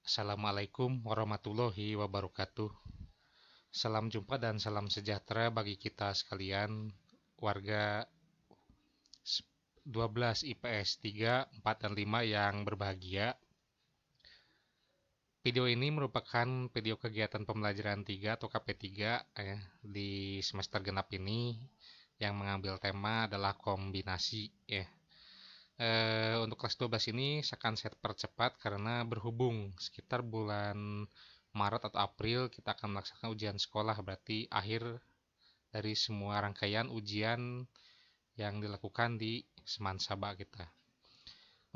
Assalamualaikum warahmatullahi wabarakatuh. Salam jumpa dan salam sejahtera bagi kita sekalian, warga 12 IPS 3, 4, dan 5 yang berbahagia. Video ini merupakan video kegiatan pembelajaran 3 atau KP3 di semester genap ini yang mengambil tema adalah kombinasi. Untuk kelas 12 ini saya percepat karena berhubung sekitar bulan Maret atau April kita akan melaksanakan ujian sekolah, berarti akhir dari semua rangkaian ujian yang dilakukan di Semansaba kita.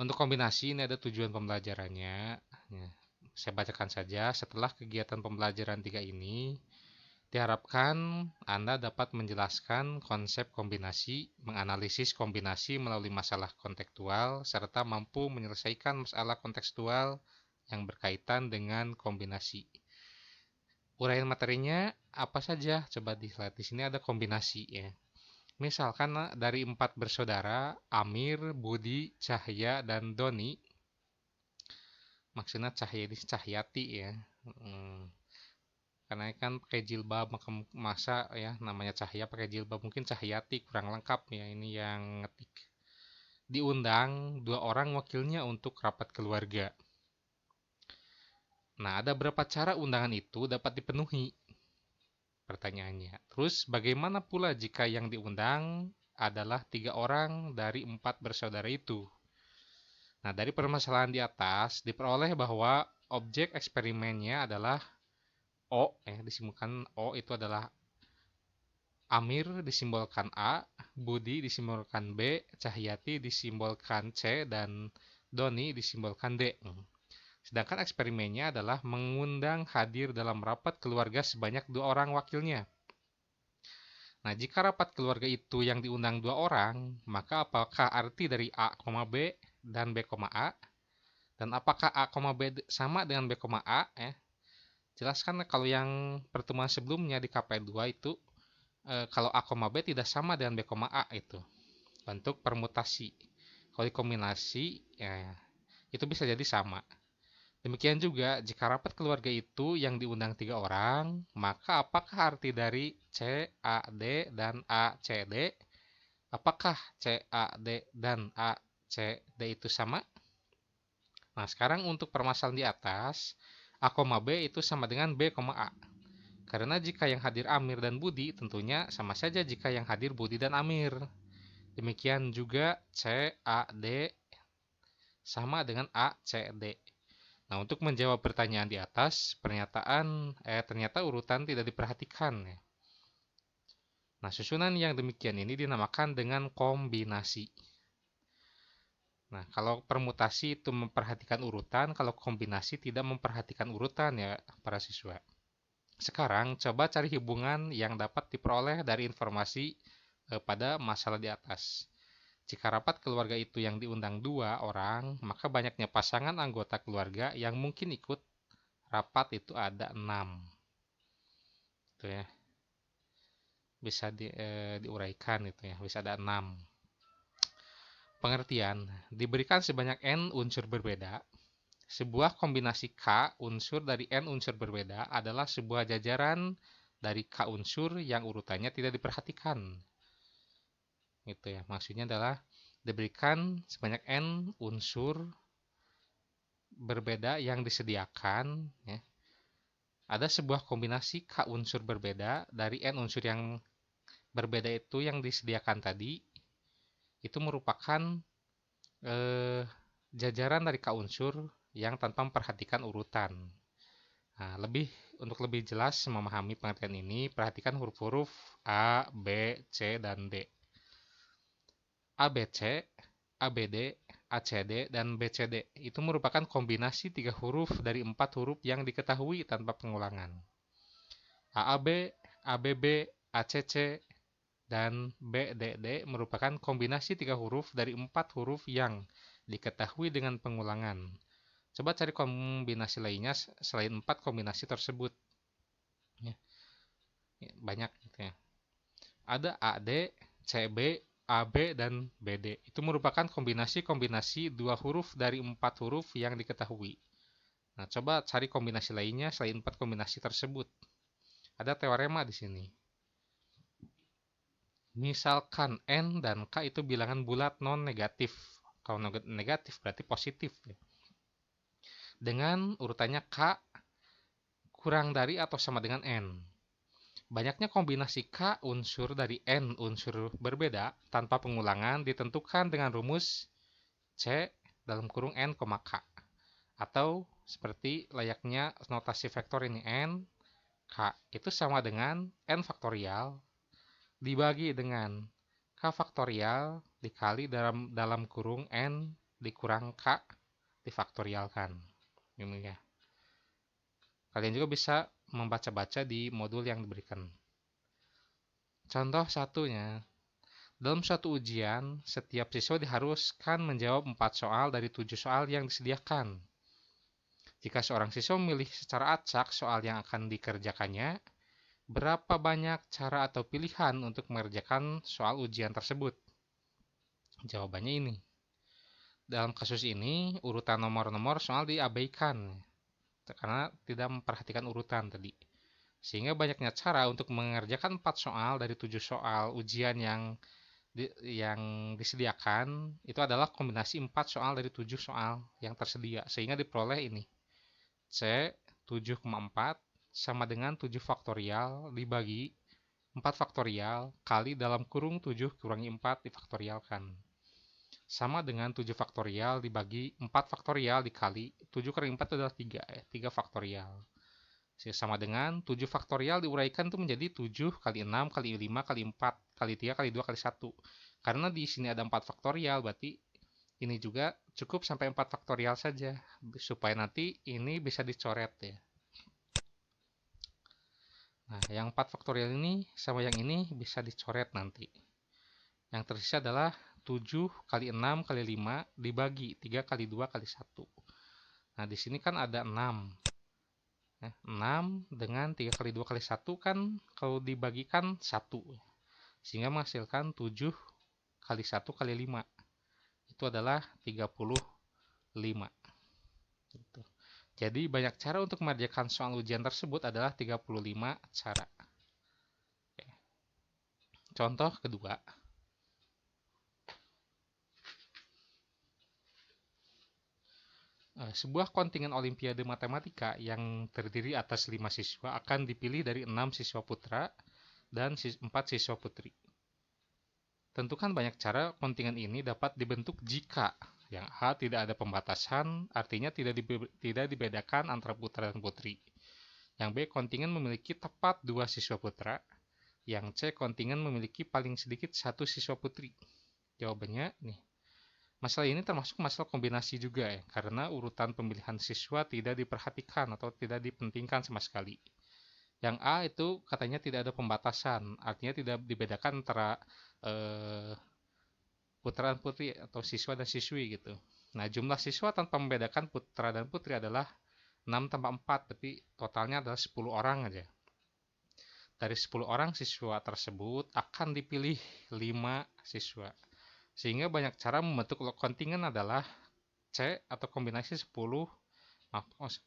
Untuk kombinasi ini ada tujuan pembelajarannya. Saya bacakan saja. Setelah kegiatan pembelajaran 3 ini, diharapkan Anda dapat menjelaskan konsep kombinasi, menganalisis kombinasi melalui masalah kontekstual, serta mampu menyelesaikan masalah kontekstual yang berkaitan dengan kombinasi. Uraian materinya apa saja? Coba dilihat di sini ada kombinasi ya. Misalkan dari 4 bersaudara, Amir, Budi, Cahya, dan Doni. Maksudnya Cahya ini Cahyati ya. Karena kan pakai jilbab, masa ya namanya Cahya pakai jilbab, mungkin Cahyati kurang lengkap ya, ini yang ngetik. Diundang 2 orang wakilnya untuk rapat keluarga. Nah, ada berapa cara undangan itu dapat dipenuhi? Pertanyaannya. Terus bagaimana pula jika yang diundang adalah 3 orang dari 4 bersaudara itu? Nah, dari permasalahan di atas diperoleh bahwa objek eksperimennya adalah O, disimbolkan O itu adalah Amir disimbolkan A, Budi disimbolkan B, Cahyati disimbolkan C, dan Doni disimbolkan D. Sedangkan eksperimennya adalah mengundang hadir dalam rapat keluarga sebanyak 2 orang wakilnya. Nah, jika rapat keluarga itu yang diundang 2 orang, maka apakah arti dari A, B dan B, A? Dan apakah A, B sama dengan B, A? Jelaskan kalau yang pertemuan sebelumnya di KP2 itu, kalau A, B tidak sama dengan B, A itu. Bentuk permutasi. Kalau dikombinasi, ya, itu bisa jadi sama. Demikian juga, jika rapat keluarga itu yang diundang 3 orang, maka apakah arti dari C, A, D, dan A, C, D? Apakah C, A, D, dan A, C, D itu sama? Nah, sekarang untuk permasalahan di atas, A, B itu sama dengan B, A. Karena jika yang hadir Amir dan Budi, tentunya sama saja jika yang hadir Budi dan Amir. Demikian juga C, A, D sama dengan A, C, D. Nah, untuk menjawab pertanyaan di atas, ternyata urutan tidak diperhatikan. Nah, susunan yang demikian ini dinamakan dengan kombinasi. Nah, kalau permutasi itu memperhatikan urutan, kalau kombinasi tidak memperhatikan urutan ya para siswa. Sekarang coba cari hubungan yang dapat diperoleh dari informasi pada masalah di atas. Jika rapat keluarga itu yang diundang 2 orang, maka banyaknya pasangan anggota keluarga yang mungkin ikut rapat itu ada 6. Itu ya. Bisa diuraikan itu ya, bisa ada 6. Pengertian, diberikan sebanyak N unsur berbeda. Sebuah kombinasi K unsur dari N unsur berbeda adalah sebuah jajaran dari K unsur yang urutannya tidak diperhatikan. Gitu ya. Maksudnya adalah diberikan sebanyak N unsur berbeda yang disediakan ya. Ada sebuah kombinasi K unsur berbeda dari N unsur yang berbeda itu yang disediakan tadi. Itu merupakan jajaran dari K unsur yang tanpa memperhatikan urutan. Nah, untuk lebih jelas memahami pengertian ini, perhatikan huruf-huruf A, B, C, dan D. A, B, C, A, B, D, A, C, D, dan B, C, D itu merupakan kombinasi 3 huruf dari 4 huruf yang diketahui tanpa pengulangan. A, A, B, A, B, B, A, C, C, dan B, D, D merupakan kombinasi 3 huruf dari 4 huruf yang diketahui dengan pengulangan. Coba cari kombinasi lainnya selain 4 kombinasi tersebut. Banyak gitu ya. Ada AD, CB, AB, dan BD. Itu merupakan kombinasi-kombinasi 2 huruf dari 4 huruf yang diketahui. Nah, coba cari kombinasi lainnya selain 4 kombinasi tersebut. Ada teorema di sini. Misalkan N dan K itu bilangan bulat non-negatif. Kalau negatif berarti positif. Dengan urutannya K kurang dari atau sama dengan N. Banyaknya kombinasi K unsur dari N unsur berbeda tanpa pengulangan ditentukan dengan rumus C dalam kurung N, K. Atau seperti layaknya notasi vektor ini N, K itu sama dengan N faktorial dibagi dengan K faktorial dikali dalam kurung N dikurang K difaktorialkan. Ini ya. Kalian juga bisa membaca-baca di modul yang diberikan. Contoh satunya, dalam suatu ujian, setiap siswa diharuskan menjawab 4 soal dari 7 soal yang disediakan. Jika seorang siswa memilih secara acak soal yang akan dikerjakannya, berapa banyak cara atau pilihan untuk mengerjakan soal ujian tersebut? Jawabannya ini. Dalam kasus ini, urutan nomor-nomor soal diabaikan karena tidak memperhatikan urutan tadi. Sehingga banyaknya cara untuk mengerjakan 4 soal dari 7 soal ujian yang disediakan itu adalah kombinasi 4 soal dari 7 soal yang tersedia. Sehingga diperoleh ini. C 7,4 sama dengan 7 faktorial dibagi 4 faktorial kali dalam kurung 7 kurangi 4 difaktorialkan. Sama dengan 7 faktorial dibagi 4 faktorial dikali 7 kali 4 adalah 3 ya, 3 faktorial. Sama dengan 7 faktorial diuraikan itu menjadi 7 kali 6 kali 5 kali 4 kali 3 kali 2 kali 1. Karena di sini ada 4 faktorial berarti ini juga cukup sampai 4 faktorial saja supaya nanti ini bisa dicoret ya. Nah, yang 4 faktorial ini sama yang ini bisa dicoret nanti. Yang tersisa adalah 7 kali 6 kali 5 dibagi 3 kali 2 kali 1. Nah, di sini kan ada 6. 6 dengan 3 kali 2 kali 1 kan kalau dibagikan 1. Sehingga menghasilkan 7 kali 1 kali 5. Itu adalah 35. Gitu. Jadi banyak cara untuk mengerjakan soal ujian tersebut adalah 35 cara. Contoh kedua. Sebuah kontingen Olimpiade Matematika yang terdiri atas 5 siswa akan dipilih dari 6 siswa putra dan 4 siswa putri. Tentukan banyak cara kontingen ini dapat dibentuk jika yang A tidak ada pembatasan, artinya tidak dibedakan antara putra dan putri. Yang B kontingen memiliki tepat 2 siswa putra. Yang C kontingen memiliki paling sedikit 1 siswa putri. Jawabannya nih. Masalah ini termasuk masalah kombinasi juga ya, karena urutan pemilihan siswa tidak diperhatikan atau tidak dipentingkan sama sekali. Yang A itu katanya tidak ada pembatasan, artinya tidak dibedakan antara putra dan putri atau siswa dan siswi gitu. Nah, jumlah siswa tanpa membedakan putra dan putri adalah 6 tambah 4, tapi totalnya adalah 10 orang aja. Dari 10 orang siswa tersebut akan dipilih 5 siswa. Sehingga banyak cara membentuk kontingen adalah C atau kombinasi 10,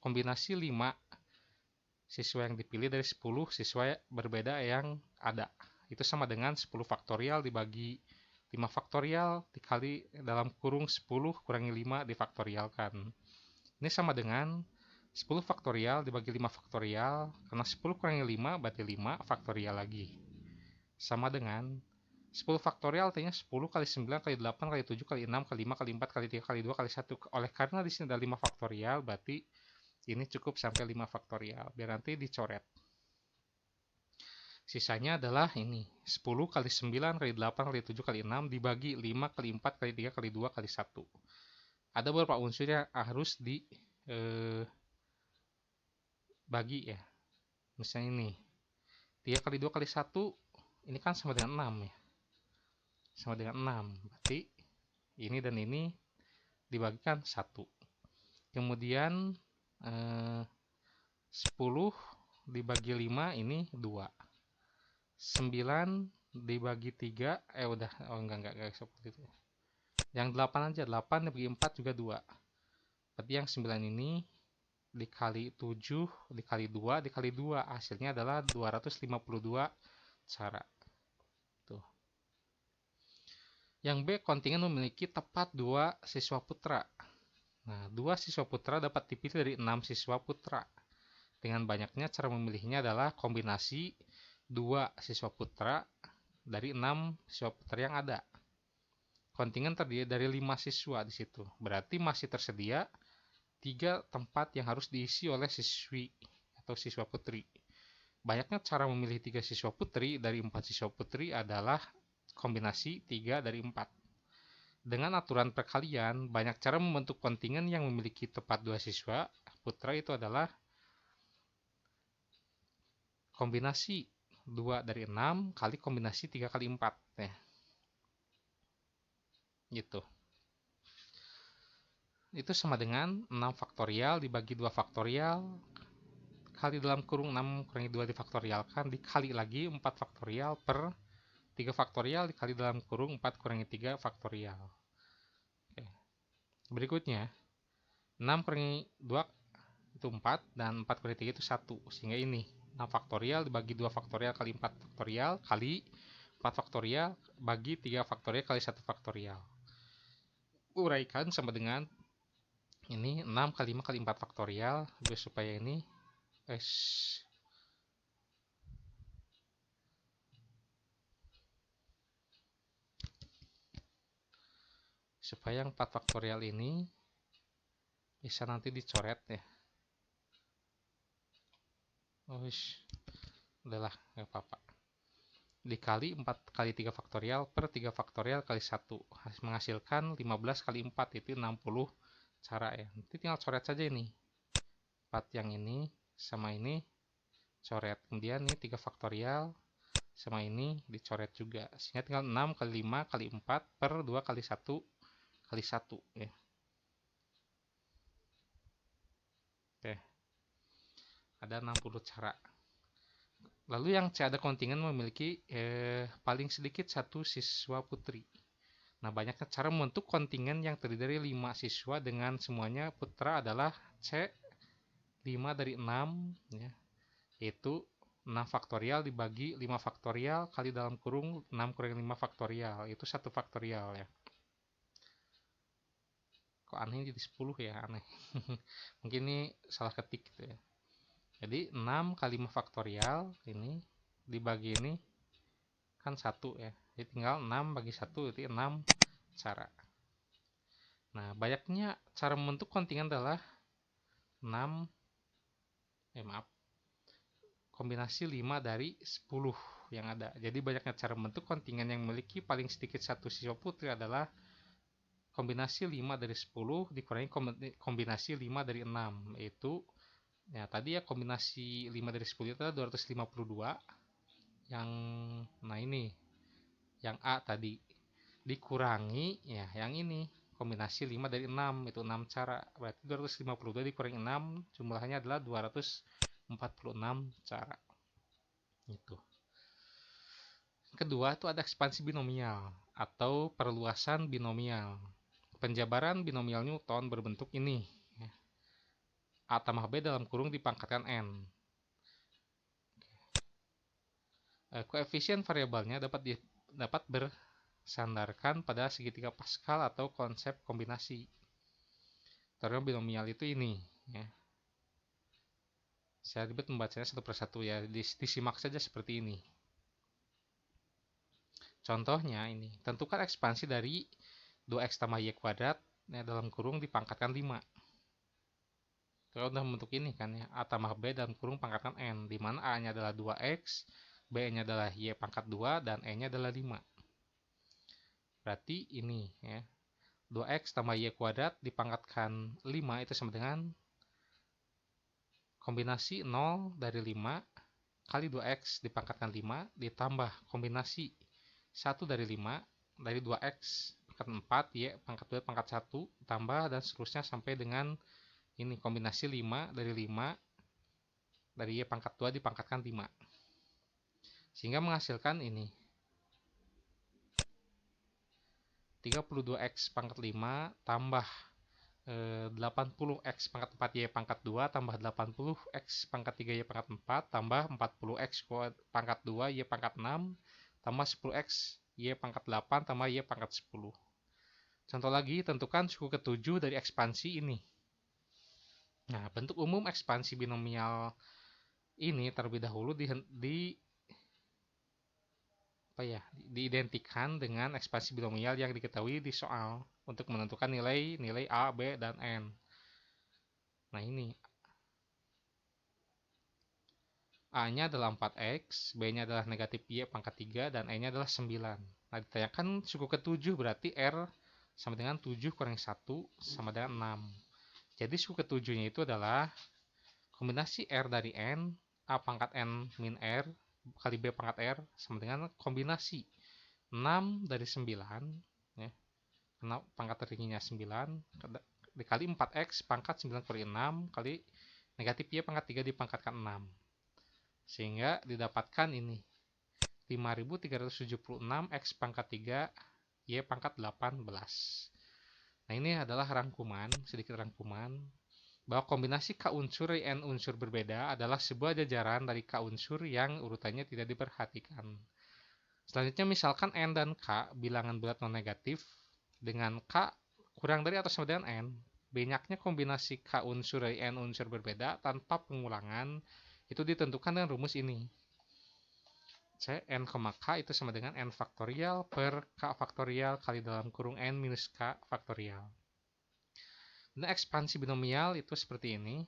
kombinasi 5 siswa yang dipilih dari 10 siswa berbeda yang ada. Itu sama dengan 10 faktorial dibagi 5 faktorial dikali dalam kurung 10 kurangi 5 difaktorialkan. Ini sama dengan 10 faktorial dibagi 5 faktorial, karena 10 kurangi 5 berarti 5 faktorial lagi. Sama dengan 10 faktorial artinya 10 kali 9 kali 8 kali 7 kali 6 kali 5 kali 4 kali 3 kali 2 kali 1. Oleh karena di sini ada 5 faktorial, berarti ini cukup sampai 5 faktorial. Biar nanti dicoret. Sisanya adalah ini. 10 kali 9 kali 8 kali 7 kali 6 dibagi 5 kali 4 kali 3 kali 2 kali 1. Ada beberapa unsur yang harus dibagi ya. Misalnya ini. 3 kali 2 kali 1 ini kan sama dengan 6 ya. Sama dengan 6. Berarti ini dan ini dibagikan 1. Kemudian 10 dibagi 5 ini 2. 9 dibagi 3 udah enggak seperti itu. Yang 8 aja, 8 dibagi 4 juga 2. Berarti yang 9 ini dikali 7 dikali 2 dikali 2, hasilnya adalah 252 cara. Tuh. Yang B, kontingen memiliki tepat 2 siswa putra. Nah, 2 siswa putra dapat dipilih dari 6 siswa putra. Dengan banyaknya, cara memilihnya adalah kombinasi 2 siswa putra dari 6 siswa putra yang ada. Kontingen terdiri dari 5 siswa di situ. Berarti masih tersedia 3 tempat yang harus diisi oleh siswi atau siswa putri. Banyaknya cara memilih 3 siswa putri dari 4 siswa putri adalah kombinasi 3 dari 4. Dengan aturan perkalian, banyak cara membentuk kontingen yang memiliki tepat 2 siswa putra itu adalah kombinasi 2 dari 6 kali kombinasi 3 kali 4. Gitu. Itu sama dengan 6 faktorial dibagi 2 faktorial kali dalam kurung 6 kurangi 2 difaktorialkan dikali lagi 4 faktorial per 3 faktorial dikali dalam kurung 4 kurangi 3 faktorial. Oke. Berikutnya 6 kurangi 2 itu 4 dan 4 kurangi 3 itu 1. Sehingga ini 6 faktorial dibagi 2 faktorial kali 4 faktorial kali 4 faktorial bagi 3 faktorial kali 1 faktorial. Uraikan sama dengan ini 6 kali 5 kali 4 faktorial biar supaya ini supaya yang 4 faktorial ini bisa nanti dicoret ya. Udahlah, nggak apa-apa. Dikali 4 kali 3 faktorial per 3 faktorial kali 1 menghasilkan 15 kali 4 itu 60 cara ya. Nanti tinggal coret saja ini. 4 yang ini sama ini coret. Kemudian ini 3 faktorial sama ini dicoret juga. Sehingga tinggal 6 kali 5 kali 4 per 2 kali 1 kali 1 ya. Oke. Ada 60 cara. Lalu yang C, ada kontingen memiliki paling sedikit 1 siswa putri. Nah, banyaknya cara membentuk kontingen yang terdiri dari 5 siswa dengan semuanya putra adalah C 5 dari 6 ya. Yaitu 6 faktorial dibagi 5 faktorial kali dalam kurung 6 kurangi 5 faktorial. Itu 1 faktorial ya. Kok aneh jadi 10 ya, aneh. Mungkin ini salah ketik gitu ya. Jadi 6 kali 5 faktorial ini dibagi ini kan 1 ya. Jadi tinggal 6 bagi 1 itu 6 cara. Nah, banyaknya cara membentuk kontingen adalah 6 kombinasi 5 dari 10 yang ada. Jadi banyaknya cara membentuk kontingen yang memiliki paling sedikit 1 siswa putri adalah kombinasi 5 dari 10 dikurangi kombinasi 5 dari 6, yaitu ya tadi ya kombinasi 5 dari 10 itu adalah 252. Yang nah ini yang A tadi dikurangi ya yang ini kombinasi 5 dari 6 itu 6 cara. Berarti 252 dikurangi 6 jumlahnya adalah 246 cara. Itu. Kedua itu ada ekspansi binomial atau perluasan binomial. Penjabaran binomial Newton berbentuk ini. A tambah B dalam kurung dipangkatkan N. Koefisien variabelnya dapat bersandarkan pada segitiga Pascal atau konsep kombinasi. Teorema binomial itu ini. Ya. Saya ribet membacanya satu persatu ya, disimak saja seperti ini. Contohnya ini, tentukan ekspansi dari 2x tambah y kuadrat ya, dalam kurung dipangkatkan 5. Kita udah membentuk ini kan ya, A tambah B dalam kurung pangkatkan N, di mana A-nya adalah 2x, B-nya adalah y pangkat 2, dan E-nya adalah 5. Berarti ini ya, 2x tambah y kuadrat dipangkatkan 5 itu sama dengan kombinasi 0 dari 5 kali 2x dipangkatkan 5 ditambah kombinasi 1 dari 5 dari 2x pangkat 4 y pangkat 2 pangkat 1 tambah dan seterusnya sampai dengan ini kombinasi 5 dari 5 dari y pangkat 2 dipangkatkan 5 sehingga menghasilkan ini 32x pangkat 5 tambah 80x pangkat 4Y pangkat 2 tambah 80x pangkat 3Y pangkat 4 tambah 40x pangkat 2 Y pangkat 6 tambah 10x Y pangkat 8 tambah Y pangkat 10. Contoh lagi, tentukan suku ketujuh dari ekspansi ini. Nah, bentuk umum ekspansi binomial ini terlebih dahulu diidentikan dengan ekspansi binomial yang diketahui di soal untuk menentukan nilai A, B, dan N. Nah, ini A-nya adalah 4x, B-nya adalah negatif Y pangkat 3, dan E-nya adalah 9. Nah, ditanyakan suku ketujuh berarti R sama dengan 7 kurangi 1 sama dengan 6. Jadi suku ketujuhnya itu adalah kombinasi R dari N, A pangkat N min R, kali B pangkat R, sama dengan kombinasi 6 dari 9, ya, karena pangkat tingginya 9, dikali 4x pangkat 9 kurangi 6, kali negatif Y pangkat 3 dipangkatkan 6. Sehingga didapatkan ini 5376 X pangkat 3 Y pangkat 18. Nah, ini adalah sedikit rangkuman bahwa kombinasi K unsur dari N unsur berbeda adalah sebuah jajaran dari K unsur yang urutannya tidak diperhatikan. Selanjutnya, misalkan N dan K bilangan bulat non-negatif dengan K kurang dari atau sama dengan N, banyaknya kombinasi K unsur dari N unsur berbeda tanpa pengulangan itu ditentukan dengan rumus ini. N, K itu sama dengan N faktorial per K faktorial kali dalam kurung N minus K faktorial. Dan ekspansi binomial itu seperti ini,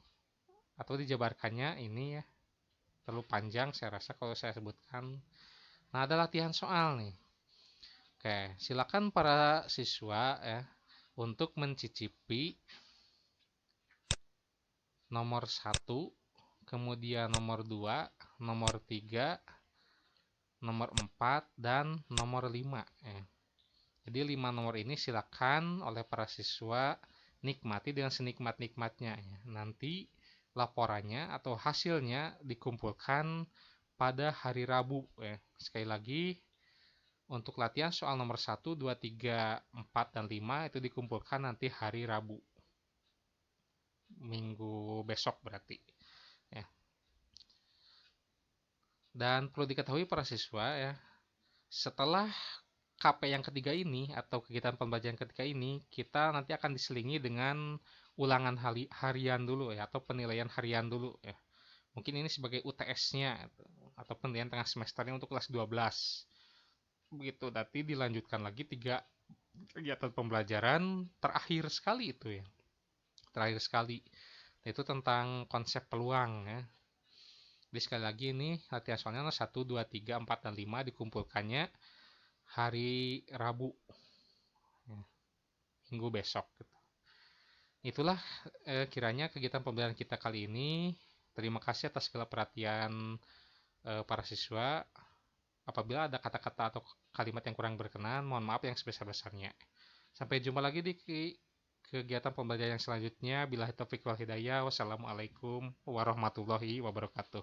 atau dijabarkannya ini ya, terlalu panjang saya rasa kalau saya sebutkan. Nah, ada latihan soal nih. Oke, silakan para siswa ya untuk mencicipi nomor 1, kemudian nomor 2, nomor 3, nomor 4, dan nomor 5 ya. Jadi 5 nomor ini silakan oleh para siswa nikmati dengan senikmat-nikmatnya ya. Nanti laporannya atau hasilnya dikumpulkan pada hari Rabu ya. Sekali lagi, untuk latihan soal nomor 1, 2, 3, 4, dan 5 itu dikumpulkan nanti hari Rabu. Minggu besok berarti ya. Dan perlu diketahui para siswa ya, setelah KP yang ketiga ini atau kegiatan pembelajaran ketiga ini, kita nanti akan diselingi dengan ulangan harian dulu ya, atau penilaian harian dulu ya. Mungkin ini sebagai UTS-nya atau penilaian tengah semesternya untuk kelas 12. Begitu, nanti dilanjutkan lagi 3 kegiatan pembelajaran terakhir sekali itu ya. Terakhir sekali, yaitu tentang konsep peluang ya. Jadi sekali lagi ini latihan soalnya 1, 2, 3, 4, dan 5 dikumpulkannya hari Rabu ya, minggu besok gitu. Itulah kiranya kegiatan pembelajaran kita kali ini. Terima kasih atas segala perhatian para siswa. Apabila ada kata-kata atau kalimat yang kurang berkenan, mohon maaf yang sebesar-besarnya. Sampai jumpa lagi di kegiatan pembelajaran yang selanjutnya. Billahi taufiq wal hidayah. Wassalamualaikum warahmatullahi wabarakatuh.